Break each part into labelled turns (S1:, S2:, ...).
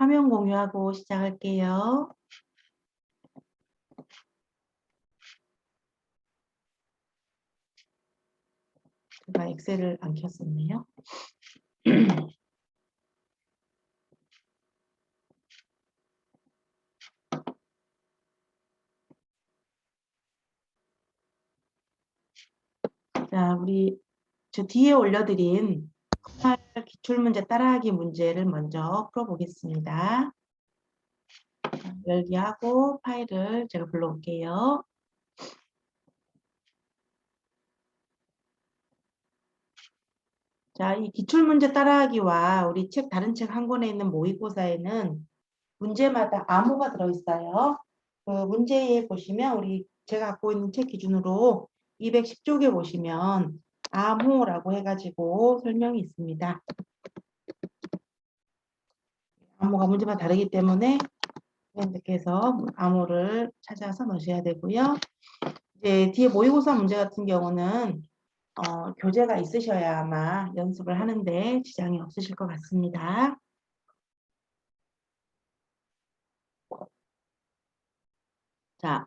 S1: 화면 공유하고 시작할게요. 제가 엑셀을 안 켰었네요. 자, 우리 저 뒤에 올려드린 기출문제 따라하기 문제를 먼저 풀어보겠습니다. 열기하고 파일을 제가 불러올게요. 자, 이 기출문제 따라하기와 우리 다른 책 한 권에 있는 모의고사에는 문제마다 암호가 들어있어요. 그 문제에 보시면 제가 갖고 있는 책 기준으로 210쪽에 보시면 암호라고 해가지고 설명이 있습니다. 암호가 문제마다 다르기 때문에 선생님께서 암호를 찾아서 넣으셔야 되고요. 이제 뒤에 모의고사 문제 같은 경우는 교재가 있으셔야 아마 연습을 하는데 지장이 없으실 것 같습니다. 자,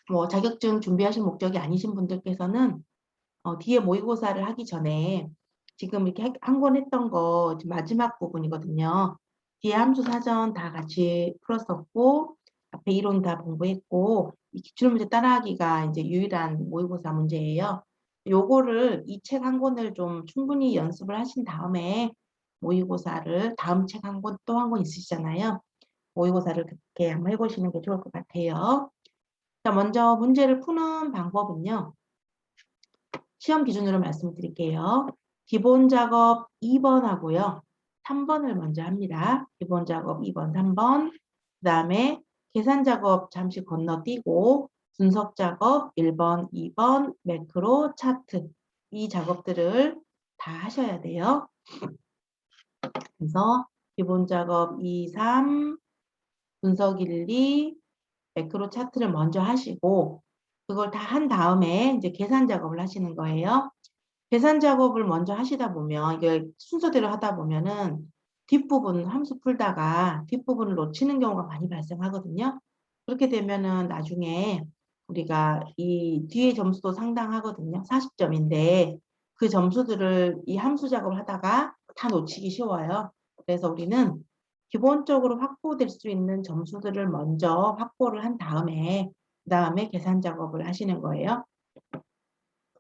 S1: 뭐 자격증 준비하실 목적이 아니신 분들께서는 뒤에 모의고사를 하기 전에 지금 이렇게 한 권 했던 거 마지막 부분이거든요. 뒤에 함수 사전 다 같이 풀었었고 앞에 이론 다 공부했고 이 기출문제 따라하기가 이제 유일한 모의고사 문제예요. 요거를 이 책 한 권을 좀 충분히 연습을 하신 다음에 모의고사를 다음 책 한 권 또 한 권 있으시잖아요. 모의고사를 그렇게 한번 해보시는 게 좋을 것 같아요. 자, 먼저 문제를 푸는 방법은요. 시험 기준으로 말씀드릴게요. 기본 작업 2번 하고요. 3번을 먼저 합니다. 기본 작업 2번, 3번. 그 다음에 계산 작업 잠시 건너뛰고 분석 작업 1번, 2번, 매크로, 차트 이 작업들을 다 하셔야 돼요. 그래서 기본 작업 2, 3, 분석 1, 2, 매크로 차트를 먼저 하시고 그걸 다 한 다음에 이제 계산 작업을 하시는 거예요. 계산 작업을 먼저 하시다 보면 이게 순서대로 하다 보면은 뒷부분 함수 풀다가 뒷부분을 놓치는 경우가 많이 발생하거든요. 그렇게 되면은 나중에 우리가 이 뒤에 점수도 상당하거든요. 40점인데 그 점수들을 이 함수 작업을 하다가 다 놓치기 쉬워요. 그래서 우리는 기본적으로 확보될 수 있는 점수들을 먼저 확보를 한 다음에 그 다음에 계산 작업을 하시는 거예요.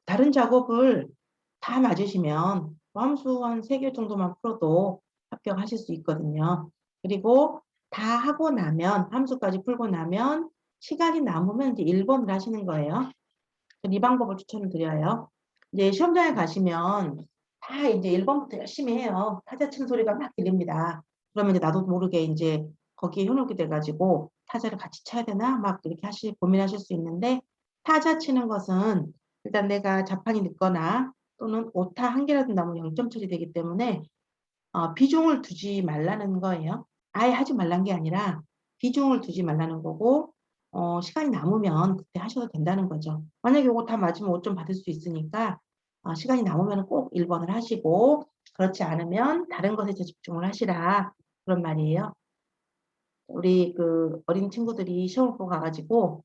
S1: 다른 작업을 다 맞으시면 함수 한 3개 정도만 풀어도 합격하실 수 있거든요. 그리고 다 하고 나면 함수까지 풀고 나면 시간이 남으면 이제 1번을 하시는 거예요. 이 방법을 추천을 드려요. 이제 시험장에 가시면 다 이제 1번부터 열심히 해요. 타자 치는 소리가 막 들립니다. 그러면 이제 나도 모르게 이제 거기에 현혹이 돼가지고 타자를 같이 쳐야 되나 막 이렇게 고민하실 수 있는데 타자 치는 것은 일단 내가 자판이 늦거나 또는 오타 한 개라도 나면 0점 처리되기 때문에 비중을 두지 말라는 거예요. 아예 하지 말란 게 아니라 비중을 두지 말라는 거고 시간이 남으면 그때 하셔도 된다는 거죠. 만약에 이거 다 맞으면 5점 받을 수 있으니까 시간이 남으면 꼭 1번을 하시고 그렇지 않으면 다른 것에 집중을 하시라 그런 말이에요. 우리 그 어린 친구들이 시험을 보고 가가지고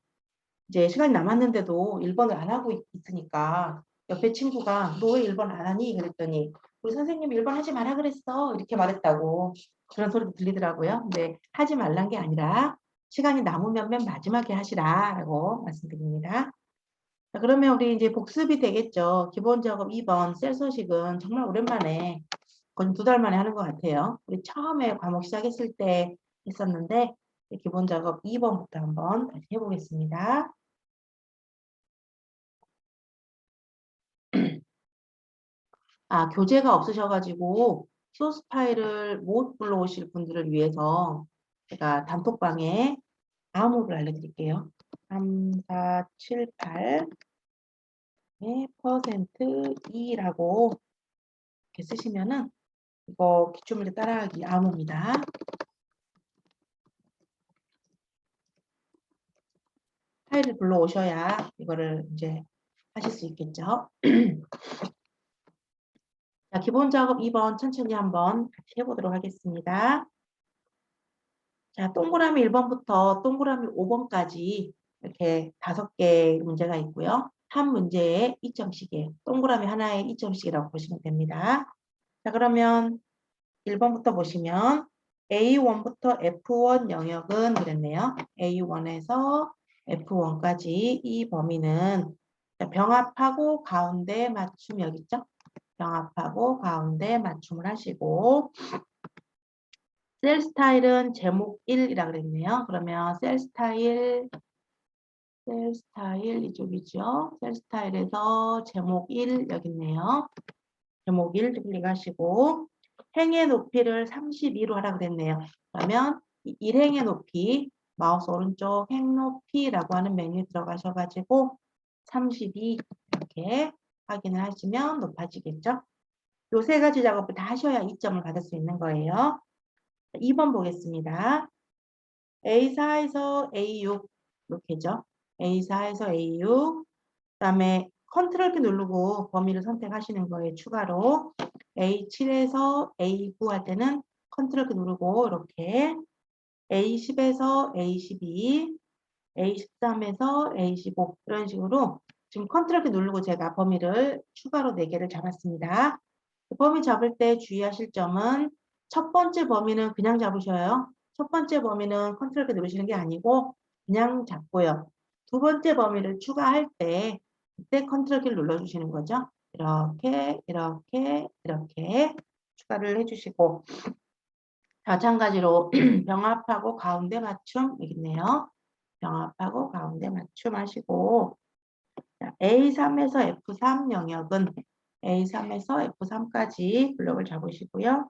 S1: 이제 시간이 남았는데도 1번을 안 하고 있으니까 옆에 친구가 너 왜 1번 안 하니? 그랬더니 우리 선생님이 1번 하지 마라 그랬어. 이렇게 말했다고. 그런 소리도 들리더라고요. 근데 하지 말란 게 아니라 시간이 남으면 맨 마지막에 하시라라고 말씀드립니다. 자, 그러면 우리 이제 복습이 되겠죠. 기본 작업 2번 셀 소식은 정말 오랜만에 거의 2달 만에 하는 것 같아요. 우리 처음에 과목 시작했을 때 했었는데 기본 작업 2번부터 한번 다시 해보겠습니다. 교재가 없으셔가지고 소스 파일을 못 불러오실 분들을 위해서 제가 단톡방에 암호를 알려드릴게요. 3, 4, 7, 8 퍼센트 2라고 이렇게 쓰시면은 이거 기출문제 따라하기 암호입니다. 파일을 불러오셔야 이거를 이제 하실 수 있겠죠. 자, 기본 작업 2번 천천히 한번 같이 해보도록 하겠습니다. 자, 동그라미 1번부터 동그라미 5번까지 이렇게 5개 문제가 있고요. 한 문제에 2점씩이에요. 동그라미 하나에 2점씩이라고 보시면 됩니다. 자, 그러면 1번부터 보시면 A1부터 F1 영역은 그랬네요. A1에서 F1까지 이 범위는 병합하고 가운데 맞춤 여기 있죠? 병합하고 가운데 맞춤을 하시고 셀 스타일은 제목 1이라 그랬네요. 그러면 셀 스타일 이쪽이죠. 셀 스타일에서 제목 1 여기 있네요. 제목 1 클릭하시고 행의 높이를 32로 하라 그랬네요. 그러면 일행의 높이 마우스 오른쪽 행 높이라고 하는 메뉴에 들어가셔가지고 32 이렇게 확인을 하시면 높아지겠죠. 요 세 가지 작업을 다 하셔야 2점을 받을 수 있는 거예요. 2번 보겠습니다. A4에서 A6 이렇게죠. A4에서 A6 그다음에 컨트롤 키 누르고 범위를 선택하시는 거예요. 추가로 A7에서 A9 할 때는 컨트롤 키 누르고 이렇게 A10에서 A12, A13에서 A15 이런 식으로 지금 컨트롤 키 누르고 제가 범위를 추가로 4개를 잡았습니다. 범위 잡을 때 주의하실 점은 첫 번째 범위는 그냥 잡으셔요. 첫 번째 범위는 컨트롤 키 누르시는 게 아니고 그냥 잡고요. 두 번째 범위를 추가할 때 그때 컨트롤 키를 눌러주시는 거죠. 이렇게 이렇게 이렇게 추가를 해주시고 마찬가지로 병합하고 가운데 맞춤 여기 있네요. 병합하고 가운데 맞춤 하시고 A3에서 F3 영역은 A3에서 F3까지 블록을 잡으시고요.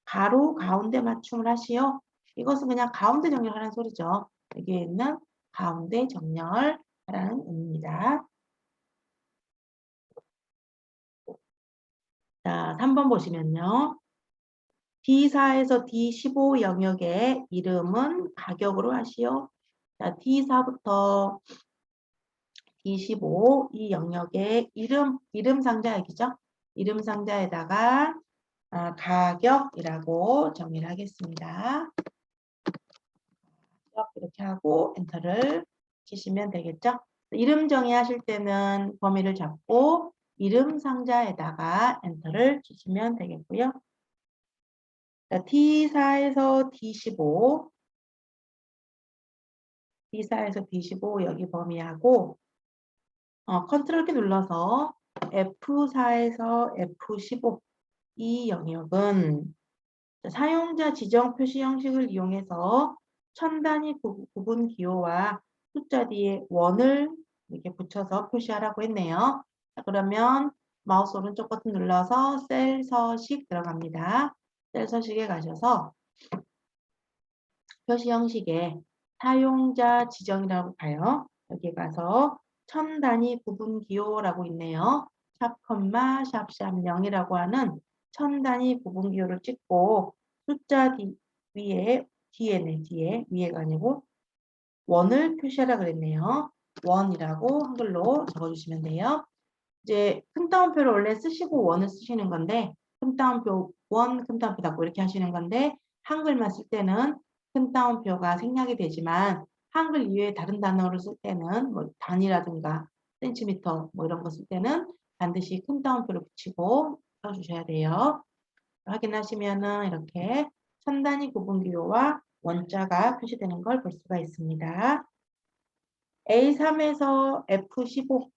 S1: 가로 가운데 맞춤을 하시오. 이것은 그냥 가운데 정렬하라는 소리죠. 여기에 있는 가운데 정렬하라는 의미입니다. 자, 3번 보시면요. D4에서 D15 영역의 이름은 가격으로 하시오. 자, D4부터 D15 이 영역의 이름 상자 여기죠. 이름 상자에다가 가격이라고 정의를 하겠습니다. 이렇게 하고 엔터를 치시면 되겠죠. 이름 정의하실 때는 범위를 잡고 이름 상자에다가 엔터를 치시면 되겠고요. 자, T4에서 D15 D4에서 D15 여기 범위하고 컨트롤 키 눌러서 F4에서 F15 이 영역은 사용자 지정 표시 형식을 이용해서 천 단위 구분 기호와 숫자 뒤에 원을 이렇게 붙여서 표시하라고 했네요. 자, 그러면 마우스 오른쪽 버튼 눌러서 셀 서식 들어갑니다. 셀 서식에 가셔서 표시 형식에 사용자 지정이라고 가요. 여기 가서 천 단위 구분 기호라고 있네요. 샵 콤마 샵샵 0이라고 하는 천 단위 구분 기호를 찍고 숫자 위에 위에가 아니고 원을 표시하라 그랬네요. 원이라고 한글로 적어주시면 돼요. 이제 큰 따옴표를 원래 쓰시고 원을 쓰시는 건데 큰 따옴표 원, 큰 따옴표 닫고 이렇게 하시는 건데 한글만 쓸 때는 큰 따옴표가 생략이 되지만 한글 이외에 다른 단어를 쓸 때는 뭐 단위라든가 센티미터 뭐 이런 거 쓸 때는 반드시 큰 따옴표를 붙이고 써주셔야 돼요. 확인하시면은 이렇게 천 단위 구분 기호와 원자가 표시되는 걸 볼 수가 있습니다. A3에서 F15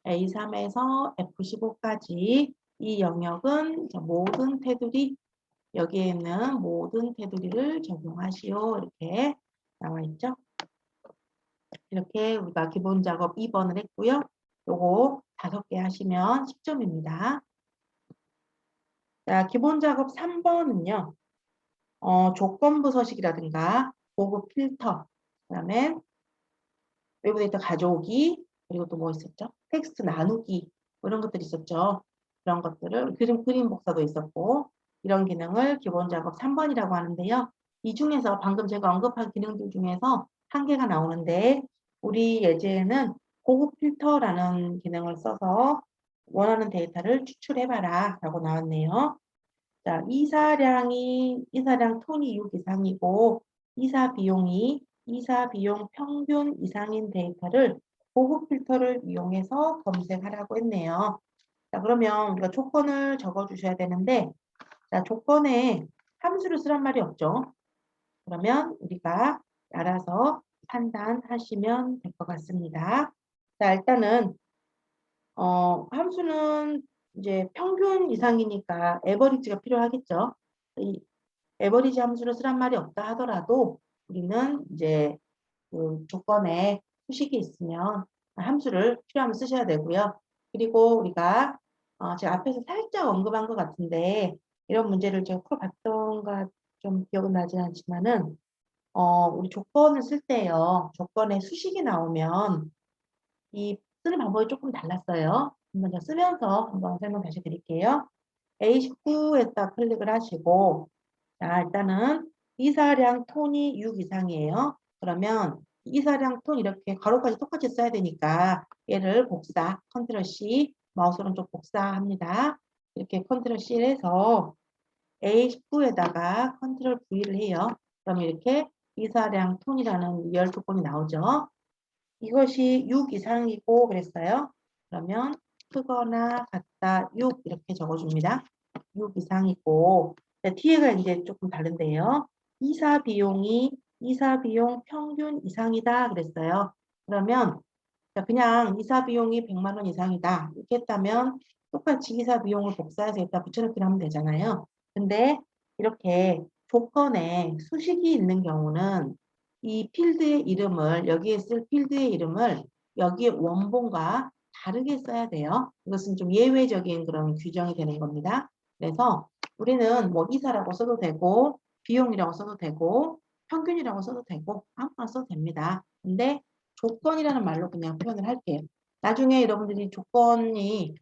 S1: A3에서 F15까지 이 영역은 모든 테두리 여기에 있는 모든 테두리를 적용하시오 이렇게 나와 있죠. 이렇게 우리가 기본 작업 2번을 했고요. 요거 5개 하시면 10점입니다. 자, 기본 작업 3번은요. 조건부 서식이라든가 보급 필터 그다음에 외부 데이터 가져오기 그리고 또 뭐 있었죠? 텍스트 나누기 뭐 이런 것들이 있었죠. 그런 것들을 그림 복사도 있었고 이런 기능을 기본 작업 3번이라고 하는데요. 이 중에서 방금 제가 언급한 기능들 중에서 한 개가 나오는데 우리 예제에는 고급 필터라는 기능을 써서 원하는 데이터를 추출해봐라 라고 나왔네요. 자, 이사량 톤이 6 이상이고 이사 비용 평균 이상인 데이터를 고급 필터를 이용해서 검색하라고 했네요. 자, 그러면 우리가 조건을 적어 주셔야 되는데, 자, 조건에 함수를 쓰란 말이 없죠. 그러면 우리가 알아서 판단하시면 될 것 같습니다. 자, 일단은 함수는 이제 평균 이상이니까 에버리지가 필요하겠죠. 이 에버리지 함수를 쓰란 말이 없다 하더라도 우리는 이제 그 조건에 수식이 있으면 함수를 필요하면 쓰셔야 되고요. 그리고 우리가 제가 앞에서 살짝 언급한 것 같은데 이런 문제를 제가 풀어봤던가 좀 기억은 나진 않지만은 우리 조건을 쓸 때요. 조건에 수식이 나오면 이 쓰는 방법이 조금 달랐어요. 한번 제가 쓰면서 한번 설명 다시 드릴게요. A19에다 클릭을 하시고, 자, 일단은 이사량 톤이 6 이상이에요. 그러면 이사량 톤 이렇게 가로까지 똑같이 써야 되니까 얘를 복사, 컨트롤 C, 마우스 오른쪽 복사합니다. 이렇게 컨트롤 C를 해서 A19에다가 컨트롤 V를 해요. 그러면 이렇게 이사량 톤이라는 열 조건이 나오죠. 이것이 6 이상이고 그랬어요. 그러면 크거나 같다 6 이렇게 적어줍니다. 6 이상이고 뒤에가 이제 조금 다른데요. 이사 비용 평균 이상이다 그랬어요. 그러면 그냥 이사 비용이 100만 원 이상이다 이렇게 했다면 똑같이 이사 비용을 복사해서 여기다 붙여넣기를 하면 되잖아요. 근데 이렇게 조건에 수식이 있는 경우는 이 필드의 이름을 여기에 쓸 필드의 이름을 여기에 원본과 다르게 써야 돼요. 이것은 좀 예외적인 그런 규정이 되는 겁니다. 그래서 우리는 뭐 이사라고 써도 되고 비용이라고 써도 되고 평균이라고 써도 되고 아무거나 써도 됩니다. 근데 조건이라는 말로 그냥 표현을 할게요. 나중에 여러분들이 조건에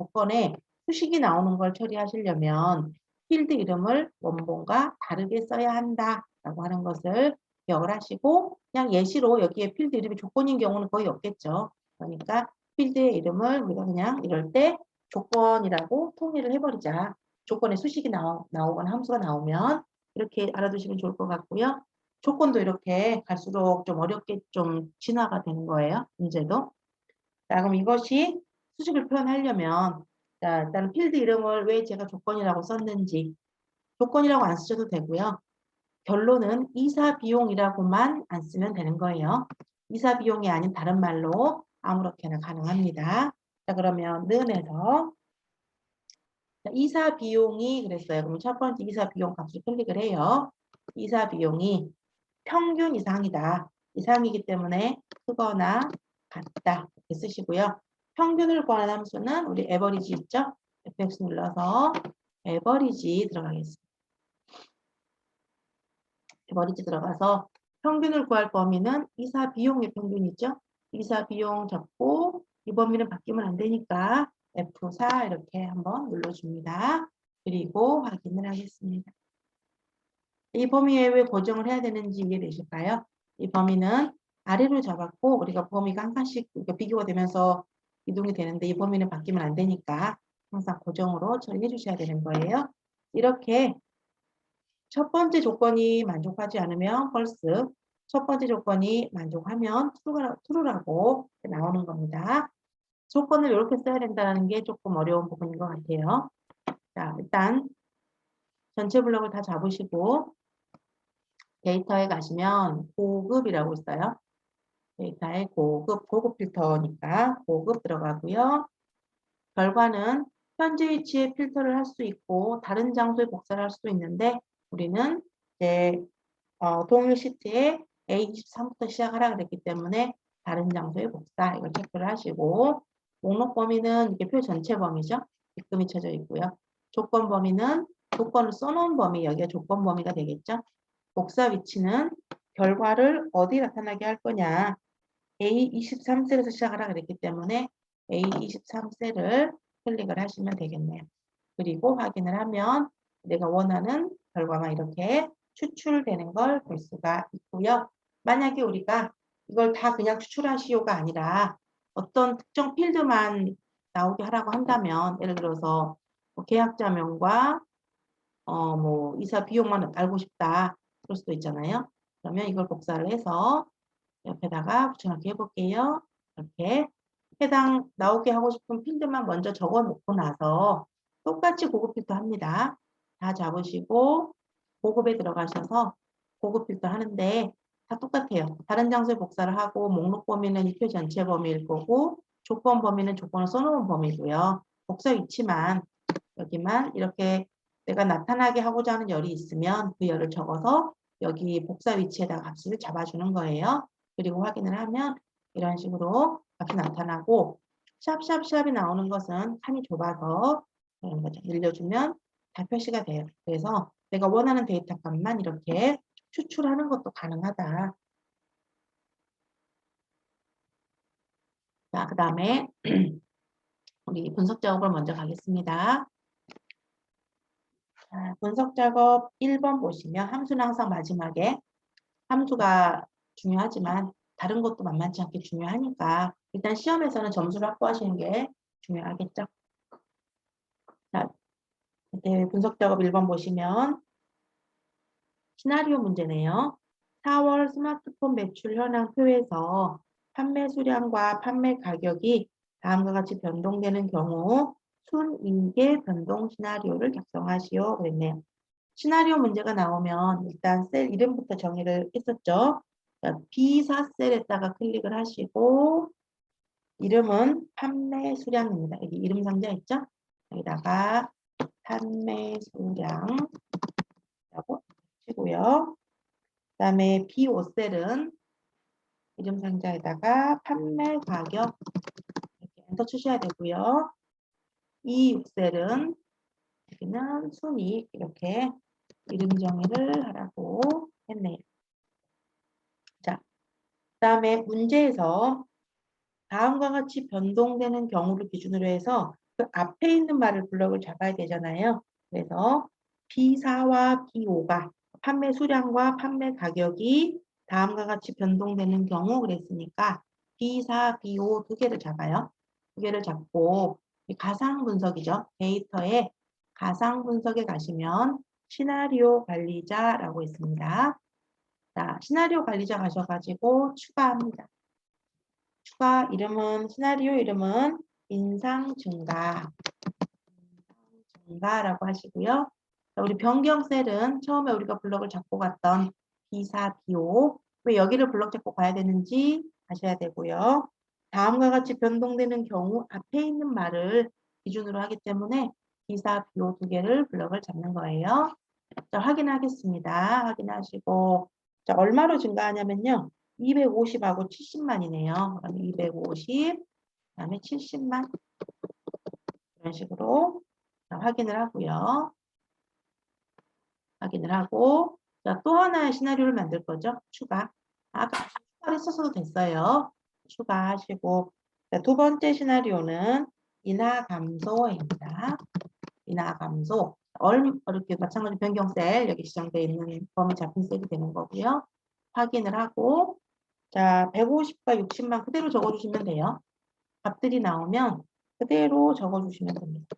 S1: 수식이 나오는 걸 처리하시려면 필드 이름을 원본과 다르게 써야 한다라고 하는 것을 기억을 하시고 그냥 예시로 여기에 필드 이름이 조건인 경우는 거의 없겠죠. 그러니까 필드의 이름을 우리가 그냥 이럴 때 조건이라고 통일을 해버리자. 조건에 수식이 나오거나 함수가 나오면 이렇게 알아두시면 좋을 것 같고요. 조건도 이렇게 갈수록 좀 어렵게 좀 진화가 되는 거예요. 문제도. 자, 그럼 이것이 수식을 표현하려면 자, 일단 필드 이름을 왜 제가 조건이라고 썼는지 조건이라고 안 쓰셔도 되고요. 결론은 이사 비용이라고만 안 쓰면 되는 거예요. 이사 비용이 아닌 다른 말로 아무렇게나 가능합니다. 자, 그러면 는에서 이사 비용이 그랬어요. 그럼 첫 번째 이사 비용 값을 클릭을 해요. 이사 비용이 평균 이상이다. 이상이기 때문에 크거나 같다. 이렇게 쓰시고요. 평균을 구하는 함수는 우리 에버리지 있죠? FX 눌러서 에버리지 들어가겠습니다. 에버리지 들어가서 평균을 구할 범위는 이사 비용의 평균이죠. 이사 비용 적고 이 범위는 바뀌면 안 되니까 F4 이렇게 한번 눌러줍니다. 그리고 확인을 하겠습니다. 이 범위에 왜 고정을 해야 되는지 이해되실까요? 이 범위는 아래로 잡았고 우리가 범위가 한 칸씩 비교가 되면서 이동이 되는데 이 범위는 바뀌면 안 되니까 항상 고정으로 처리해 주셔야 되는 거예요. 이렇게 첫 번째 조건이 만족하지 않으면 false, 첫 번째 조건이 만족하면 true라고 나오는 겁니다. 조건을 이렇게 써야 된다는 게 조금 어려운 부분인 것 같아요. 자, 일단 전체 블록을 다 잡으시고 데이터에 가시면 고급이라고 있어요. 데이터에 고급 필터니까 고급 들어가고요. 결과는 현재 위치에 필터를 할 수 있고 다른 장소에 복사를 할 수도 있는데 우리는 이제 동일 시트에 A23부터 시작하라 그랬기 때문에 다른 장소에 복사 이걸 체크를 하시고 목록 범위는 이게 표 전체 범위죠. 빗금이 쳐져 있고요. 조건 범위는 조건을 써놓은 범위 여기가 조건 범위가 되겠죠. 복사 위치는 결과를 어디 나타나게 할 거냐. A23셀에서 시작하라 그랬기 때문에 A23셀을 클릭을 하시면 되겠네요. 그리고 확인을 하면 내가 원하는 결과가 이렇게 추출되는 걸 볼 수가 있고요. 만약에 우리가 이걸 다 그냥 추출하시오가 아니라 어떤 특정 필드만 나오게 하라고 한다면 예를 들어서 뭐 계약자명과 뭐 이사 비용만 알고 싶다 그럴 수도 있잖아요. 그러면 이걸 복사를 해서 옆에다가 붙여넣기 해볼게요. 이렇게 해당 나오게 하고 싶은 필드만 먼저 적어놓고 나서 똑같이 고급 필터 합니다. 다 잡으시고 고급에 들어가셔서 고급 필터 하는데 다 똑같아요. 다른 장소에 복사를 하고 목록 범위는 이 표 전체 범위일 거고 조건 범위는 조건을 써놓은 범위고요. 복사 위치만 여기만 이렇게 내가 나타나게 하고자 하는 열이 있으면 그 열을 적어서 여기 복사 위치에다가 값을 잡아주는 거예요. 그리고 확인을 하면 이런 식으로 값이 나타나고 샵샵샵이 나오는 것은 칸이 좁아서 그런 거죠. 늘려주면 다 표시가 돼요. 그래서 내가 원하는 데이터 값만 이렇게 추출하는 것도 가능하다. 자, 그 다음에 우리 분석 작업을 먼저 가겠습니다. 자, 분석 작업 1번 보시면 함수는 항상 마지막에 함수가 중요하지만 다른 것도 만만치 않게 중요하니까 일단 시험에서는 점수를 확보하시는 게 중요하겠죠. 자, 이제 분석 작업 1번 보시면 시나리오 문제네요. 4월 스마트폰 매출 현황 표에서 판매 수량과 판매 가격이 다음과 같이 변동되는 경우 순인계 변동 시나리오를 작성하시오 그랬네요. 시나리오 문제가 나오면 일단 셀 이름부터 정의를 했었죠. 자, B4 셀에다가 클릭을 하시고 이름은 판매 수량입니다. 여기 이름 상자 있죠? 여기다가 판매 수량이라고 치고요. 그 다음에 B5셀은 이름 상자에다가 판매 가격 이렇게 엔터 치셔야 되고요. E6셀은 여기는 순이익 이렇게 이름 정의를 하라고 했네요. 자, 그 다음에 문제에서 다음과 같이 변동되는 경우를 기준으로 해서 그 앞에 있는 말을 블럭을 잡아야 되잖아요. 그래서 B4와 B5가 판매 수량과 판매 가격이 다음과 같이 변동되는 경우 그랬으니까 B4, B5 두 개를 잡아요. 두 개를 잡고 가상 분석이죠. 데이터에 가상 분석에 가시면 시나리오 관리자라고 있습니다. 자, 시나리오 관리자 가셔가지고 추가합니다. 추가 이름은 시나리오 이름은 인상 증가라고 하시고요. 자, 우리 변경 셀은 처음에 우리가 블럭을 잡고 갔던 B4, B5 왜 여기를 블럭 잡고 가야 되는지 아셔야 되고요. 다음과 같이 변동되는 경우 앞에 있는 말을 기준으로 하기 때문에 B4, B5 두 개를 블럭을 잡는 거예요. 자, 확인하겠습니다. 확인하시고 자, 얼마로 증가하냐면요. 250하고 70만이네요. 그럼 250, 그 다음에 70만 이런 식으로 자, 확인을 하고요. 확인을 하고 자, 또 하나의 시나리오를 만들 거죠. 추가. 아까 추가를 했었어도 됐어요. 추가하시고 자, 두 번째 시나리오는 인하 감소입니다. 인하 감소. 이렇게 마찬가지 변경셀 여기 지정되어 있는 범위 잡힌 셀이 되는 거고요. 확인을 하고 자 150과 60만 그대로 적어주시면 돼요. 값들이 나오면 그대로 적어주시면 됩니다.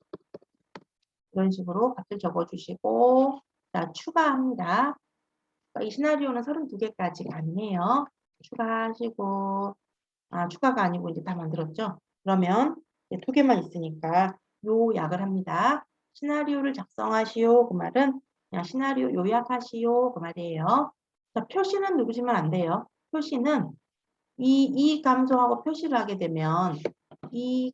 S1: 이런 식으로 값을 적어주시고 자 추가합니다. 이 시나리오는 32개까지 가능해요. 추가하시고 추가가 아니고 이제 다 만들었죠. 그러면 이제 두 개만 있으니까 요약을 합니다. 시나리오를 작성하시오 그 말은 그냥 시나리오 요약하시오 그 말이에요. 자, 표시는 누르시면 안 돼요. 표시는 이 감소하고 표시를 하게 되면 이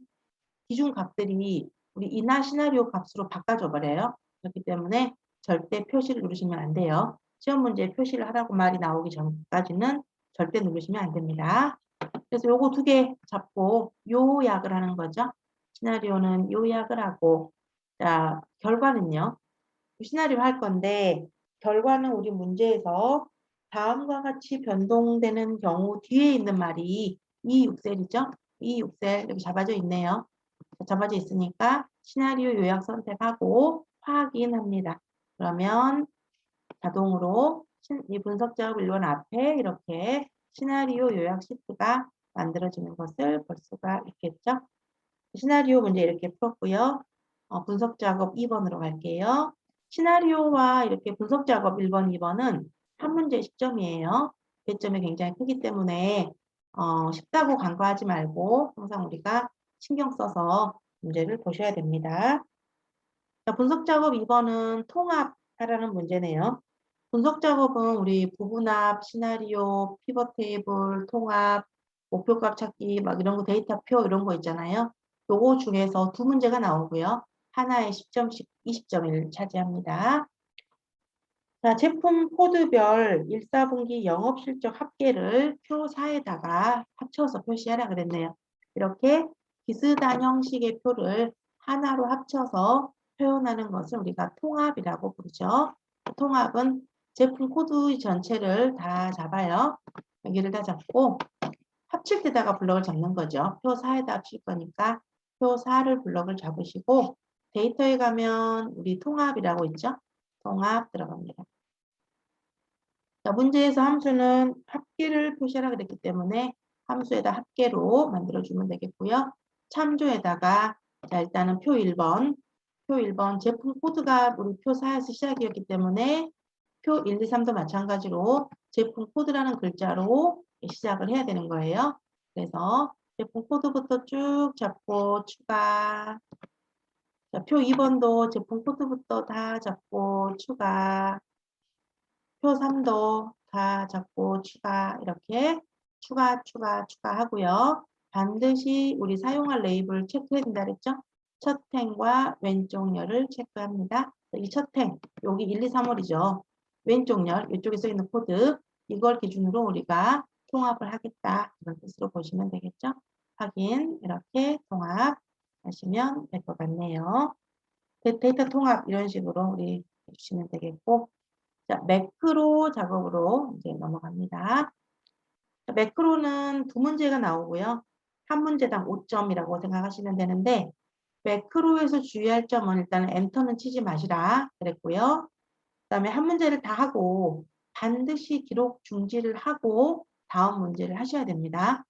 S1: 기준 값들이 우리 인하 시나리오 값으로 바꿔줘 버려요. 그렇기 때문에 절대 표시를 누르시면 안 돼요. 시험 문제에 표시를 하라고 말이 나오기 전까지는 절대 누르시면 안 됩니다. 그래서 요거 두 개 잡고 요약을 하는 거죠. 시나리오는 요약을 하고 자 결과는요. 시나리오 할 건데 결과는 우리 문제에서 다음과 같이 변동되는 경우 뒤에 있는 말이 이 6셀이죠. 이 6셀 여기 잡아져 있네요. 잡아져 있으니까 시나리오 요약 선택하고 확인합니다. 그러면 자동으로 이 분석 작업 1번 앞에 이렇게 시나리오 요약 시트가 만들어지는 것을 볼 수가 있겠죠. 시나리오 문제 이렇게 풀었고요. 분석 작업 2번으로 갈게요. 시나리오와 이렇게 분석 작업 1번, 2번은 한 문제 10점이에요. 배점이 굉장히 크기 때문에 쉽다고 간과하지 말고 항상 우리가 신경 써서 문제를 보셔야 됩니다. 자, 분석 작업 2번은 통합하라는 문제네요. 분석 작업은 우리 부분합, 시나리오, 피벗 테이블, 통합, 목표값 찾기 막 이런 거 데이터표 이런 거 있잖아요. 요거 중에서 두 문제가 나오고요. 하나에 10점씩 20점을 차지합니다. 자, 제품 코드별 1, 4분기 영업실적 합계를 표 4에다가 합쳐서 표시하라 그랬네요. 이렇게 비슷한 형식의 표를 하나로 합쳐서 표현하는 것을 우리가 통합이라고 부르죠. 통합은 제품 코드 전체를 다 잡아요. 여기를 다 잡고 합칠 때다가 블럭을 잡는 거죠. 표 4에다 합칠 거니까 표 4를 블럭을 잡으시고 데이터에 가면 우리 통합이라고 있죠. 통합 들어갑니다. 자, 문제에서 함수는 합계를 표시하라 그랬기 때문에 함수에다 합계로 만들어주면 되겠고요. 참조에다가 자, 일단은 표 1번 제품 코드가 우리 표 4에서 시작이었기 때문에 표 1, 2, 3도 마찬가지로 제품 코드라는 글자로 시작을 해야 되는 거예요. 그래서 제품 코드부터 쭉 잡고 추가. 자, 표 2번도 제품 코드부터 다 잡고 추가. 표 3도 다 잡고 추가. 이렇게 추가하고요. 반드시 우리 사용할 레이블 체크해야 된다 그랬죠? 첫 행과 왼쪽 열을 체크합니다. 이 첫 행, 여기 1, 2, 3월이죠. 왼쪽 열, 이쪽에 써 있는 코드, 이걸 기준으로 우리가 통합을 하겠다. 그런 뜻으로 보시면 되겠죠? 확인, 이렇게 통합하시면 될 것 같네요. 데이터 통합 이런 식으로 우리 해주시면 되겠고, 자, 매크로 작업으로 이제 넘어갑니다. 자, 매크로는 두 문제가 나오고요. 한 문제당 5점이라고 생각하시면 되는데, 매크로에서 주의할 점은 일단 엔터는 치지 마시라 그랬고요. 그 다음에 한 문제를 다 하고 반드시 기록 중지를 하고 다음 문제를 하셔야 됩니다.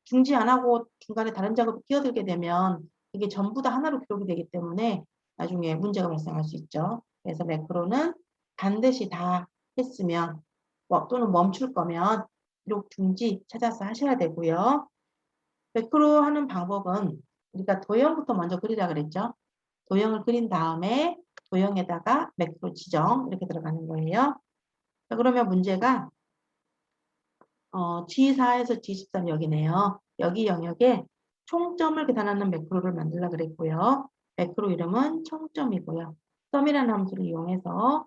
S1: 중지 안 하고 중간에 다른 작업이 끼어들게 되면 이게 전부 다 하나로 기록이 되기 때문에 나중에 문제가 발생할 수 있죠. 그래서 매크로는 반드시 다 했으면 또는 멈출 거면 기록 중지 찾아서 하셔야 되고요. 매크로 하는 방법은 우리가 도형부터 먼저 그리라 그랬죠. 도형을 그린 다음에 도형에다가 매크로 지정 이렇게 들어가는 거예요. 자, 그러면 문제가 G4에서 G13 여기네요. 여기 영역에 총점을 계산하는 매크로를 만들라 그랬고요. 매크로 이름은 총점이고요. 썸이라는 함수를 이용해서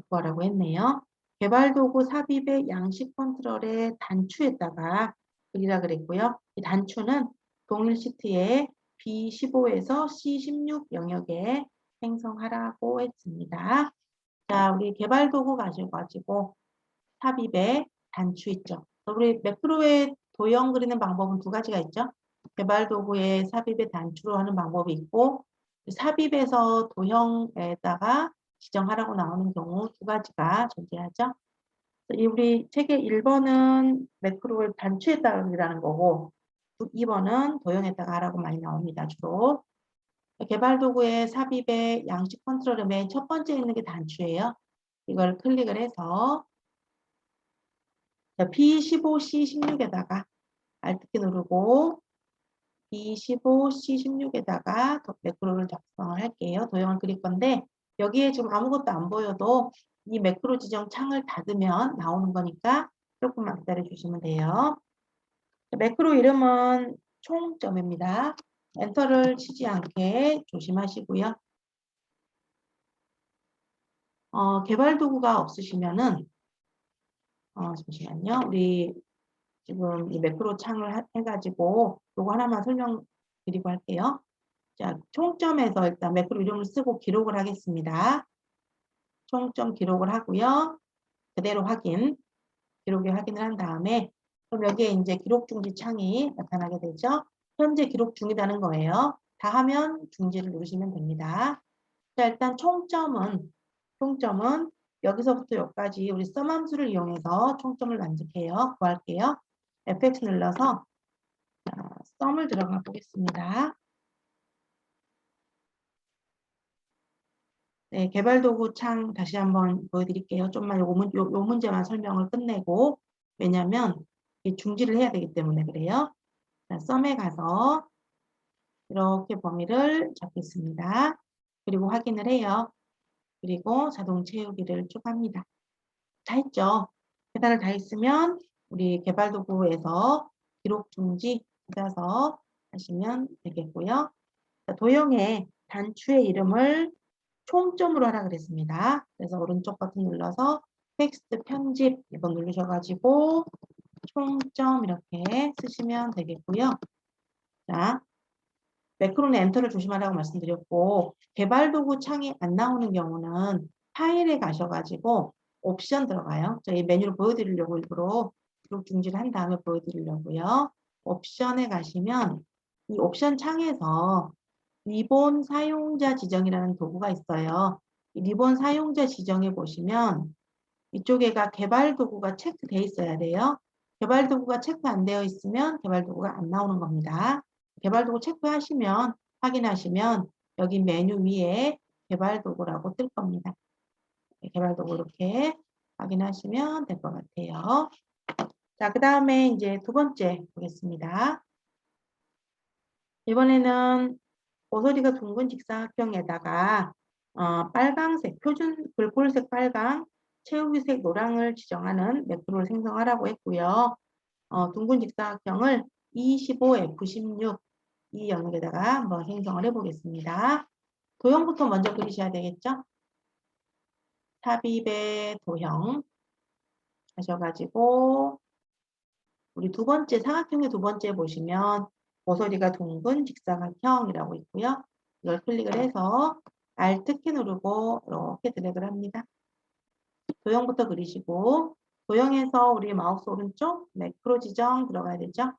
S1: 구하라고 했네요. 개발도구 삽입의 양식 컨트롤의 단추에다가 그리라 그랬고요. 이 단추는 동일 시트에 B15에서 C16 영역에 생성하라고 했습니다. 자, 우리 개발도구 가지고 삽입의 단추 있죠. 우리 매크로의 도형 그리는 방법은 두 가지가 있죠. 개발 도구의 삽입의 단추로 하는 방법이 있고 삽입에서 도형에다가 지정하라고 나오는 경우 두 가지가 존재하죠. 우리 책의 1번은 매크로의 단추에다가 그리라는 거고 2번은 도형에다가 하라고 많이 나옵니다. 주로. 개발 도구의 삽입의 양식 컨트롤의 맨 첫 번째 있는 게 단추예요. 이걸 클릭을 해서 B15, C16에다가 Alt키 누르고 B15, C16에다가 매크로를 작성을 할게요. 도형을 그릴 건데 여기에 지금 아무것도 안 보여도 이 매크로 지정 창을 닫으면 나오는 거니까 조금만 기다려 주시면 돼요. 매크로 이름은 총점입니다. 엔터를 치지 않게 조심하시고요. 개발 도구가 없으시면은 잠시만요. 우리 지금 이 매크로 창을 해가지고 요거 하나만 설명드리고 할게요. 자, 총점에서 일단 매크로 이름을 쓰고 기록을 하겠습니다. 총점 기록을 하고요. 그대로 기록에 확인을 한 다음에 그럼 여기에 이제 기록 중지 창이 나타나게 되죠. 현재 기록 중이라는 거예요. 다 하면 중지를 누르시면 됩니다. 자, 일단 총점은 여기서부터 여기까지 우리 썸 함수를 이용해서 총점을 구할게요. fx 눌러서 썸을 들어가 보겠습니다. 네, 개발도구 창 다시 한번 보여드릴게요. 좀만 요 문제만 설명을 끝내고, 왜냐면 중지를 해야 되기 때문에 그래요. 자, 썸에 가서 이렇게 범위를 잡겠습니다. 그리고 확인을 해요. 그리고 자동 채우기를 쭉 합니다. 다 했죠? 계산을 다 했으면 우리 개발도구에서 기록 중지 찾아서 하시면 되겠고요. 자, 도형의 단추의 이름을 총점으로 하라 그랬습니다. 그래서 오른쪽 버튼 눌러서 텍스트 편집 이거 누르셔가지고 총점 이렇게 쓰시면 되겠고요. 자, 매크로는 엔터를 조심하라고 말씀드렸고, 개발도구 창이 안 나오는 경우는 파일에 가셔가지고 옵션 들어가요. 저희 메뉴를 보여드리려고 일부러 기록 중지를 한 다음에 보여드리려고요. 옵션에 가시면 이 옵션 창에서 리본 사용자 지정이라는 도구가 있어요. 이 리본 사용자 지정에 보시면 이쪽에가 개발 도구가 체크되어 있어야 돼요. 개발 도구가 체크 안 되어 있으면 개발 도구가 안 나오는 겁니다. 개발 도구 체크하시면 확인하시면 여기 메뉴 위에 개발 도구라고 뜰 겁니다. 개발 도구 이렇게 확인하시면 될 것 같아요. 자, 그 다음에 이제 두 번째 보겠습니다. 이번에는 모서리가 둥근 직사각형에다가 빨강색, 표준 글꼴색 빨강, 채우기색 노랑을 지정하는 매크로를 생성하라고 했고요. 둥근 직사각형을 E15, F16 이 영역에다가 한번 생성을 해보겠습니다. 도형부터 먼저 그리셔야 되겠죠? 삽입의 도형 하셔가지고 우리 두 번째 사각형의 두 번째 보시면 모서리가 둥근 직사각형이라고 있고요. 이걸 클릭을 해서 Alt 키 누르고 이렇게 드래그를 합니다. 도형부터 그리시고 도형에서 우리 마우스 오른쪽 매크로 지정 들어가야 되죠.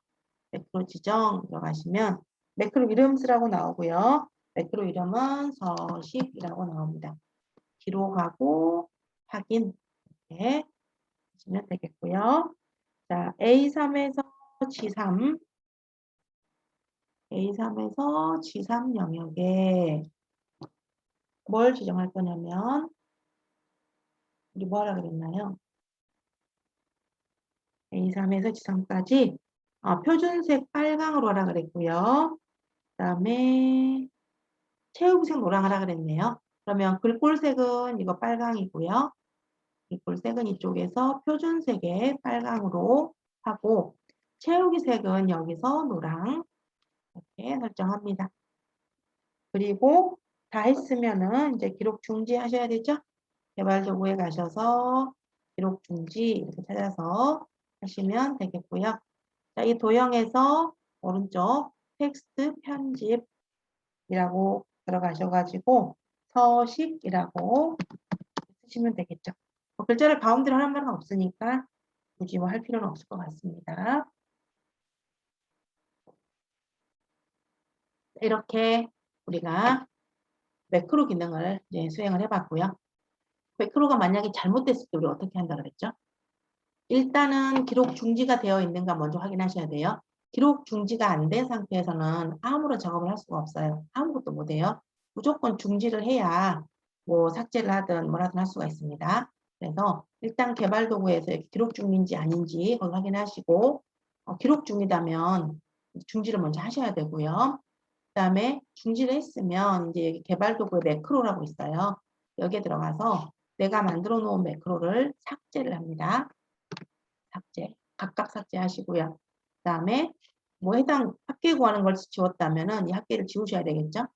S1: 매크로 지정 들어가시면 매크로 이름 쓰라고 나오고요. 매크로 이름은 서식이라고 나옵니다. 기록하고 확인 이렇게 하시면 되겠고요. 자, A3에서 G3 A3에서 G3 영역에 뭘 지정할 거냐면 우리 뭐 하라 그랬나요? A3에서 G3까지 표준색 빨강으로 하라 그랬고요. 그 다음에 채우기색 노랑 하라 그랬네요. 그러면 글꼴색은 이거 빨강이고요. 글꼴색은 이쪽에서 표준색의 빨강으로 하고 채우기색은 여기서 노랑 이렇게 설정합니다. 그리고 다 했으면은 이제 기록 중지하셔야 되죠. 개발 도구에 가셔서 기록 중지 이렇게 찾아서 하시면 되겠고요. 자, 이 도형에서 오른쪽 텍스트 편집이라고 들어가셔가지고 서식이라고 쓰시면 되겠죠. 글자를 가운데로 하는 말은 없으니까 굳이 뭐 할 필요는 없을 것 같습니다. 이렇게 우리가 매크로 기능을 이제 수행을 해봤고요. 매크로가 만약에 잘못됐을 때 우리 어떻게 한다 그랬죠? 일단은 기록 중지가 되어 있는가 먼저 확인하셔야 돼요. 기록 중지가 안 된 상태에서는 아무런 작업을 할 수가 없어요. 아무것도 못해요. 무조건 중지를 해야 뭐 삭제를 하든 뭘 하든 할 수가 있습니다. 그래서 일단 개발 도구에서 기록 중인지 아닌지 확인하시고 기록 중이다면 중지를 먼저 하셔야 되고요. 그 다음에 중지를 했으면 이제 여기 개발 도구에 매크로라고 있어요. 여기에 들어가서 내가 만들어 놓은 매크로를 삭제를 합니다. 삭제, 각각 삭제하시고요. 그 다음에 뭐 해당 합계 구하는 걸 지웠다면은 이 합계를 지우셔야 되겠죠.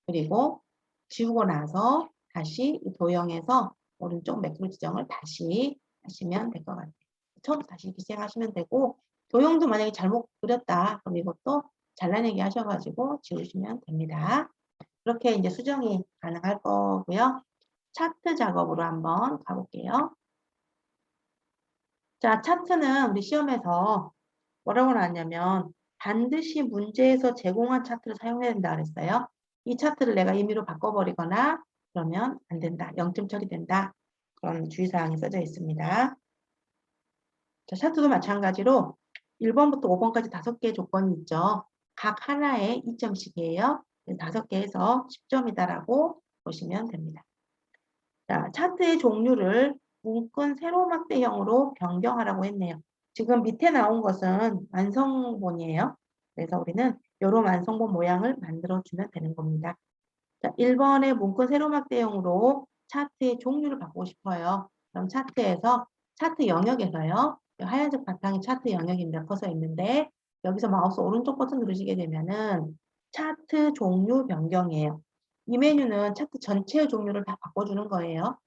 S1: 그리고 지우고 나서 다시 이 도형에서 오른쪽 매크로 지정을 다시 하시면 될 것 같아요. 처음부터 다시 시작하시면 되고 도형도 만약에 잘못 그렸다 그럼 이것도 잘라내기 하셔가지고 지우시면 됩니다. 그렇게 이제 수정이 가능할 거고요. 차트 작업으로 한번 가볼게요. 자, 차트는 우리 시험에서 뭐라고 나왔냐면 반드시 문제에서 제공한 차트를 사용해야 된다 그랬어요. 이 차트를 내가 임의로 바꿔버리거나 그러면 안 된다. 0점 처리된다. 그런 주의사항이 써져 있습니다. 자, 차트도 마찬가지로 1번부터 5번까지 5개의 조건이 있죠. 각 하나에 2점씩이에요. 5개에서 10점이다라고 보시면 됩니다. 자, 차트의 종류를 문근 세로막대형으로 변경하라고 했네요. 지금 밑에 나온 것은 완성본이에요. 그래서 우리는 이런 완성본 모양을 만들어주면 되는 겁니다. 자, 1번의 문근 세로막대형으로 차트의 종류를 바꾸고 싶어요. 그럼 차트에서, 차트 영역에서요. 하얀색 바탕에 차트 영역입니다. 커서 있는데 여기서 마우스 오른쪽 버튼 누르시게 되면은 차트 종류 변경이에요. 이 메뉴는 차트 전체의 종류를 다 바꿔주는 거예요.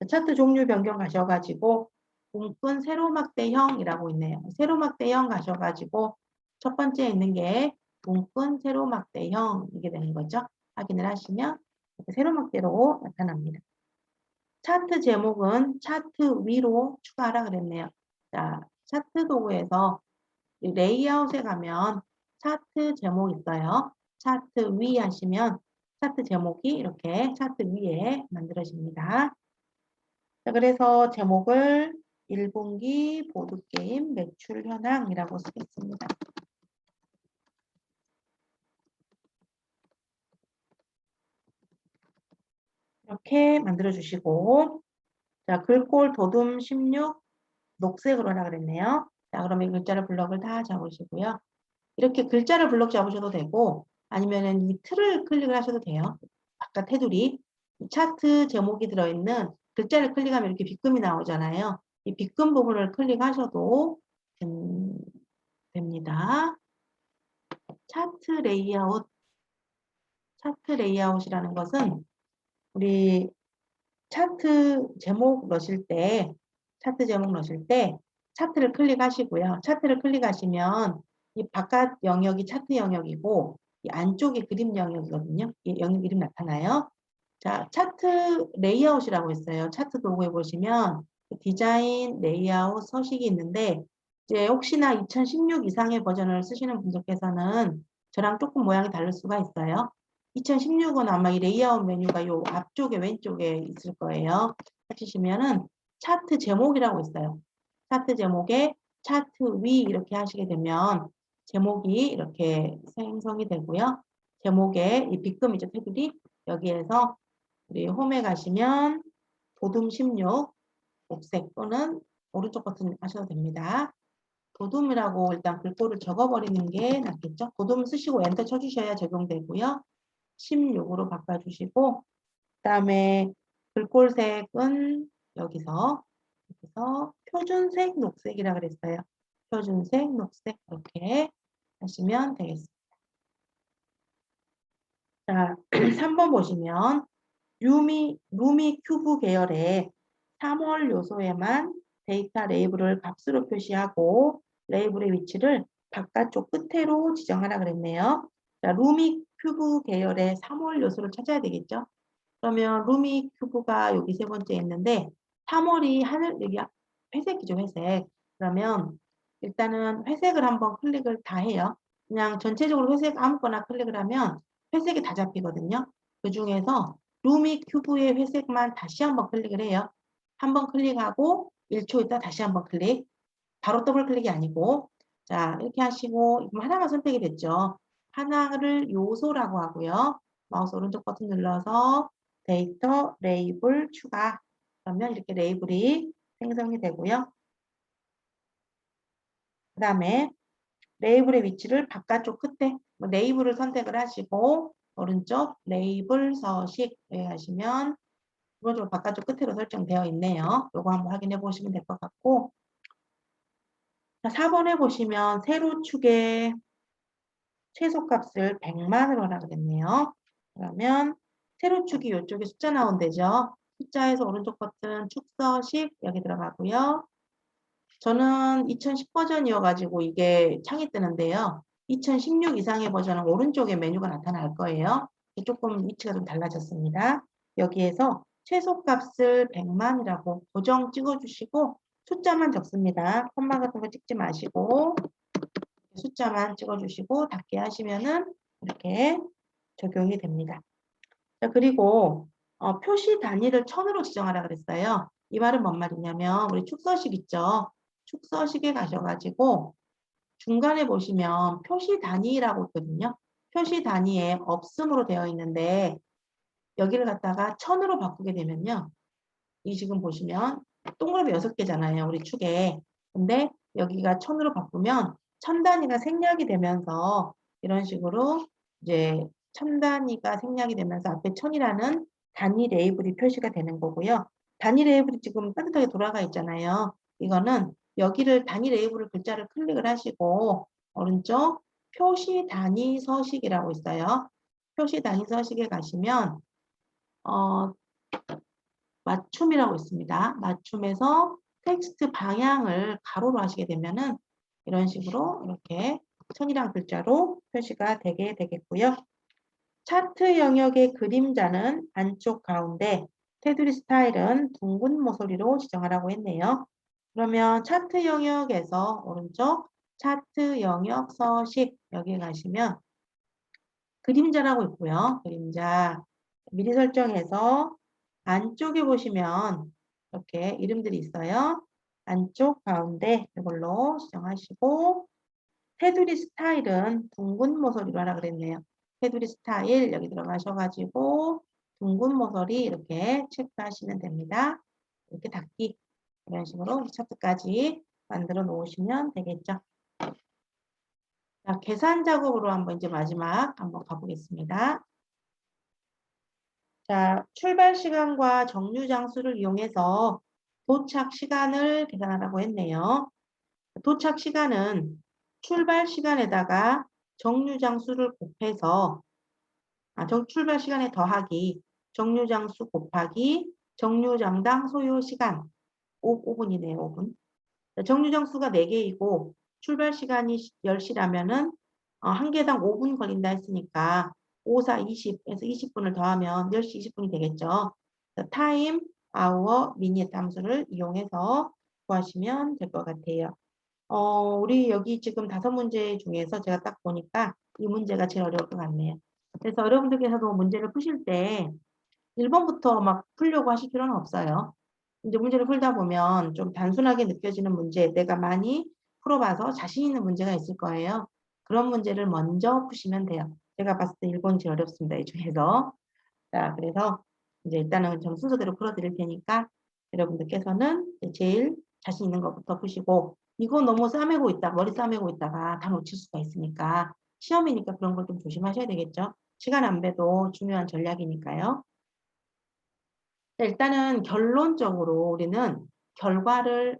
S1: 차트 종류 변경 가셔가지고 문근 세로막대형이라고 있네요. 세로막대형 가셔가지고 첫 번째 있는 게 문근 세로막대형 이게 되는 거죠. 확인을 하시면 이렇게 세로막대로 나타납니다. 차트 제목은 차트 위로 추가하라 그랬네요. 자, 차트 도구에서 레이아웃에 가면 차트 제목 있어요. 차트 위 하시면 차트 제목이 이렇게 차트 위에 만들어집니다. 자, 그래서 제목을 1분기 보드게임 매출 현황이라고 쓰겠습니다. 이렇게 만들어 주시고, 자, 글꼴 도둠 16 녹색으로 하라 그랬네요. 자, 그러면 글자를 블럭을 다 잡으시고요. 이렇게 글자를 블럭 잡으셔도 되고, 아니면은 이 틀을 클릭을 하셔도 돼요. 바깥 테두리. 차트 제목이 들어있는 글자를 클릭하면 이렇게 빗금이 나오잖아요. 이 빗금 부분을 클릭하셔도 됩니다. 차트 레이아웃. 차트 레이아웃이라는 것은 우리 차트 제목 넣으실 때, 차트 제목 넣으실 때 차트를 클릭하시고요. 차트를 클릭하시면 이 바깥 영역이 차트 영역이고 이 안쪽이 그림 영역이거든요. 이 영역 이름 나타나요. 자, 차트 레이아웃이라고 있어요. 차트 도구에 보시면 디자인, 레이아웃, 서식이 있는데 이제 혹시나 2016 이상의 버전을 쓰시는 분들께서는 저랑 조금 모양이 다를 수가 있어요. 2016은 아마 이 레이아웃 메뉴가 요 앞쪽에 왼쪽에 있을 거예요. 하시면은 차트 제목이라고 있어요. 차트 제목에 차트 위 이렇게 하시게 되면 제목이 이렇게 생성이 되고요. 제목에 이 빗금이죠, 테두리. 여기에서 우리 홈에 가시면 도둠 16 옥색 또는 오른쪽 버튼 하셔도 됩니다. 도둠이라고 일단 글꼴을 적어버리는 게 낫겠죠. 도둠 쓰시고 엔터 쳐주셔야 적용되고요. 16으로 바꿔주시고 그 다음에 글꼴색은 여기서 표준색 녹색이라 그랬어요. 표준색 녹색 이렇게 하시면 되겠습니다. 자, 3번 보시면 루미 큐브 계열의 3월 요소에만 데이터 레이블을 값으로 표시하고 레이블의 위치를 바깥쪽 끝으로 지정하라 그랬네요. 자, 루미 큐브 계열의 3월 요소를 찾아야 되겠죠. 그러면 루미 큐브가 여기 세 번째 있는데 3월이 하늘 여기 회색이죠, 회색. 그러면 일단은 회색을 한번 클릭을 다 해요. 그냥 전체적으로 회색 아무거나 클릭을 하면 회색이 다 잡히거든요. 그 중에서 루미 큐브의 회색만 다시 한번 클릭을 해요. 한번 클릭하고 1초 있다 다시 한번 클릭. 바로 더블 클릭이 아니고 자 이렇게 하시고 하나가 선택이 됐죠. 하나를 요소라고 하고요. 마우스 오른쪽 버튼 눌러서 데이터 레이블 추가 그러면 이렇게 레이블이 생성이 되고요. 그 다음에 레이블의 위치를 바깥쪽 끝에 레이블을 선택을 하시고 오른쪽 레이블 서식에 하시면 기본적으로 바깥쪽 끝으로 설정되어 있네요. 이거 한번 확인해 보시면 될 것 같고 자, 4번에 보시면 세로축의 최소값을 100만으로 하라 그랬네요. 그러면 세로축이 이쪽에 숫자 나온대죠. 숫자에서 오른쪽 버튼 축서식 여기 들어가고요. 저는 2010 버전이어가지고 이게 창이 뜨는데요. 2016 이상의 버전은 오른쪽에 메뉴가 나타날 거예요. 조금 위치가 좀 달라졌습니다. 여기에서 최소값을 100만이라고 고정 찍어주시고 숫자만 적습니다. 콤마 같은 거 찍지 마시고 숫자만 찍어주시고 닫게 하시면은 이렇게 적용이 됩니다. 자, 그리고 표시 단위를 1000으로 지정하라 그랬어요. 이 말은 뭔 말이냐면 우리 축서식 있죠. 축서식에 가셔가지고 중간에 보시면 표시 단위라고 있거든요. 표시 단위에 없음으로 되어 있는데 여기를 갖다가 1000으로 바꾸게 되면요. 이 지금 보시면 동그라미 6개잖아요. 우리 축에. 근데 여기가 1000으로 바꾸면 1000 단위가 생략이 되면서 이런 식으로 이제 1000 단위가 생략이 되면서 앞에 1000이라는 단위 레이블이 표시가 되는 거고요. 단위 레이블이 지금 따뜻하게 돌아가 있잖아요. 이거는 여기를 단위 레이블을 글자를 클릭을 하시고 오른쪽 표시 단위 서식이라고 있어요. 표시 단위 서식에 가시면 맞춤이라고 있습니다. 맞춤에서 텍스트 방향을 가로로 하시게 되면은 이런 식으로 이렇게 1000이란 글자로 표시가 되게 되겠고요. 차트 영역의 그림자는 안쪽 가운데, 테두리 스타일은 둥근 모서리로 지정하라고 했네요. 그러면 차트 영역에서 오른쪽 차트 영역 서식 여기에 가시면 그림자라고 있고요. 그림자 미리 설정해서 안쪽에 보시면 이렇게 이름들이 있어요. 안쪽 가운데 이걸로 지정하시고 테두리 스타일은 둥근 모서리로 하라 그랬네요. 테두리 스타일 여기 들어가셔가지고 둥근 모서리 이렇게 체크하시면 됩니다. 이렇게 닫기 이런 식으로 차트까지 만들어 놓으시면 되겠죠. 자, 계산 작업으로 한번 이제 마지막 한번 가보겠습니다. 자, 출발 시간과 정류 장수를 이용해서 도착 시간을 계산하라고 했네요. 도착 시간은 출발 시간에다가 정류 장수를 곱해서 출발 시간에 더하기 정류 장수 곱하기 정류장당 소요 시간 5분이네요. 5분. 정류 장수가 4개이고 출발 시간이 10시라면은 한 개당 5분 걸린다 했으니까 5, 4, 20에서 20분을 더하면 10시 20분이 되겠죠. 타임, 아워, 미닛 함수를 이용해서 구하시면 될 것 같아요. 우리 여기 지금 5문제 중에서 제가 딱 보니까 이 문제가 제일 어려울 것 같네요. 그래서 여러분들께서도 문제를 푸실 때 1번부터 막 풀려고 하실 필요는 없어요. 이제 문제를 풀다 보면 좀 단순하게 느껴지는 문제, 내가 많이 풀어봐서 자신 있는 문제가 있을 거예요. 그런 문제를 먼저 푸시면 돼요. 제가 봤을 때 1번이 제일 어렵습니다. 이 중에서. 자, 그래서 이제 일단은 좀 순서대로 풀어드릴 테니까 여러분들께서는 제일 자신 있는 것부터 푸시고 이거 너무 싸매고 있다, 머리 싸매고 있다가 다 놓칠 수가 있으니까 시험이니까 그런 걸 좀 조심하셔야 되겠죠. 시간 안배도 중요한 전략이니까요. 일단은 결론적으로 우리는 결과를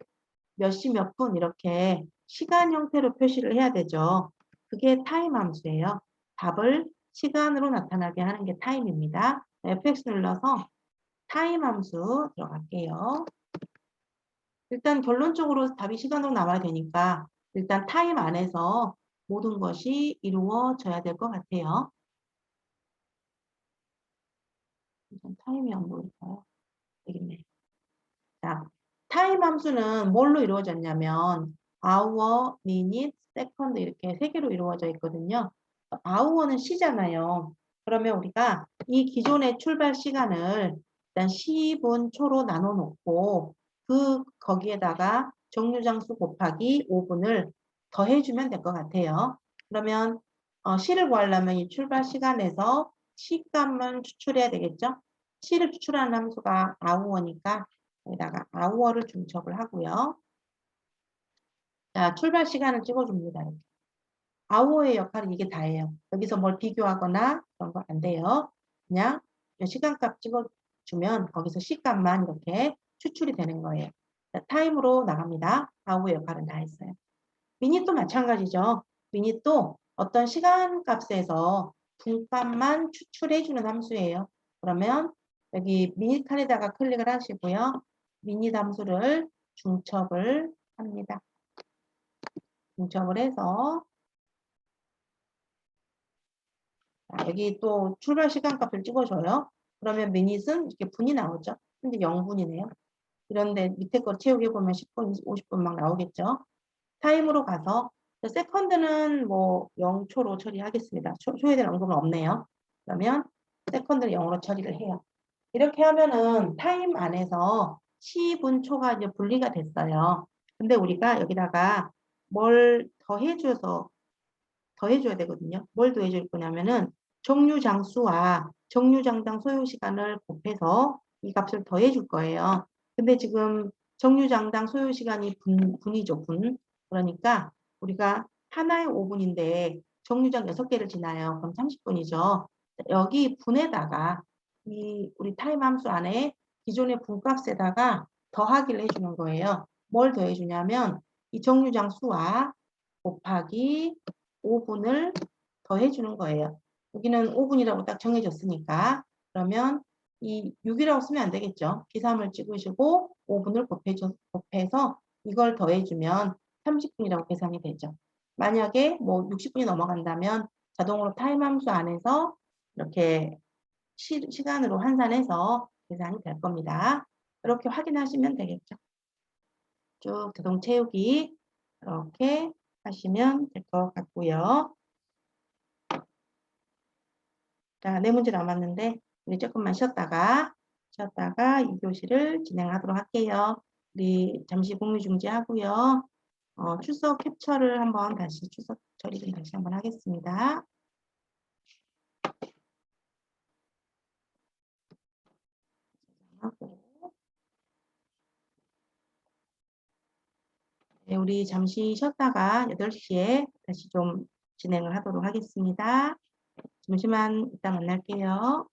S1: 몇 시 몇 분 이렇게 시간 형태로 표시를 해야 되죠. 그게 타임 함수예요. 답을 시간으로 나타나게 하는 게 타임입니다. fx 눌러서 타임 함수 들어갈게요. 일단 결론적으로 답이 시간으로 나와야 되니까 일단 타임 안에서 모든 것이 이루어져야 될 것 같아요. 타임이 안 보일까요? 되겠네. 자, 타임 함수는 뭘로 이루어졌냐면 hour, minute, second 이렇게 3개로 이루어져 있거든요. hour는 시잖아요. 그러면 우리가 이 기존의 출발 시간을 일단 10분 초로 나눠 놓고 거기에다가 정류장수 곱하기 5분을 더해주면 될 것 같아요. 그러면 시를 구하려면 이 출발 시간에서 시값만 추출해야 되겠죠? 시를 추출하는 함수가 hour니까 여기다가 hour를 중첩을 하고요. 자, 출발 시간을 찍어줍니다. 이렇게. hour의 역할은 이게 다예요. 여기서 뭘 비교하거나 그런 거 안 돼요. 그냥 시간값 찍어주면 거기서 시값만 이렇게 추출이 되는 거예요. 자, 타임으로 나갑니다. hour의 역할은 다 했어요. 미닛도 마찬가지죠. 미닛도 어떤 시간값에서 분값만 추출해주는 함수예요. 그러면 여기 미닛 칸에다가 클릭을 하시고요. 미닛 함수를 중첩을 합니다. 중첩을 해서 여기 또 출발 시간값을 찍어줘요. 그러면 미닛은 이렇게 분이 나오죠. 근데 0분이네요. 이런데 밑에 거 채우게 보면 10분, 50분 막 나오겠죠. 타임으로 가서 세컨드는 뭐 0초로 처리하겠습니다. 초에 대한 언급은 없네요. 그러면 세컨드를 0으로 처리를 해요. 이렇게 하면은 타임 안에서 10분 초가 이제 분리가 됐어요. 근데 우리가 여기다가 뭘 더해줘야 되거든요. 뭘 더해줄 거냐면은 정류장수와 정류장당 소요시간을 곱해서 이 값을 더해 줄 거예요. 근데 지금 정류장당 소요시간이 분이죠, 분. 그러니까 우리가 하나의 5분인데 정류장 6개를 지나요. 그럼 30분이죠. 여기 분에다가 이 우리 타임 함수 안에 기존의 분값에다가 더하기를 해주는 거예요. 뭘 더해주냐면 이 정류장 수와 곱하기 5분을 더해주는 거예요. 여기는 5분이라고 딱 정해졌으니까 그러면 이 6이라고 쓰면 안 되겠죠. 기사함을 찍으시고 5분을 곱해서 이걸 더해주면 30분이라고 계산이 되죠. 만약에 뭐 60분이 넘어간다면 자동으로 타임 함수 안에서 이렇게 시간으로 환산해서 계산이 될 겁니다. 이렇게 확인하시면 되겠죠. 쭉 자동 채우기 이렇게 하시면 될 것 같고요. 자, 네 문제 남았는데 우리 조금만 쉬었다가 2교시를 진행하도록 할게요. 우리 잠시 공유 중지하고요. 출석 캡처를 한번 다시 출석 처리 좀 다시 한번 하겠습니다. 네, 우리 잠시 쉬었다가 8시에 다시 좀 진행을 하도록 하겠습니다. 잠시만 이따 만날게요.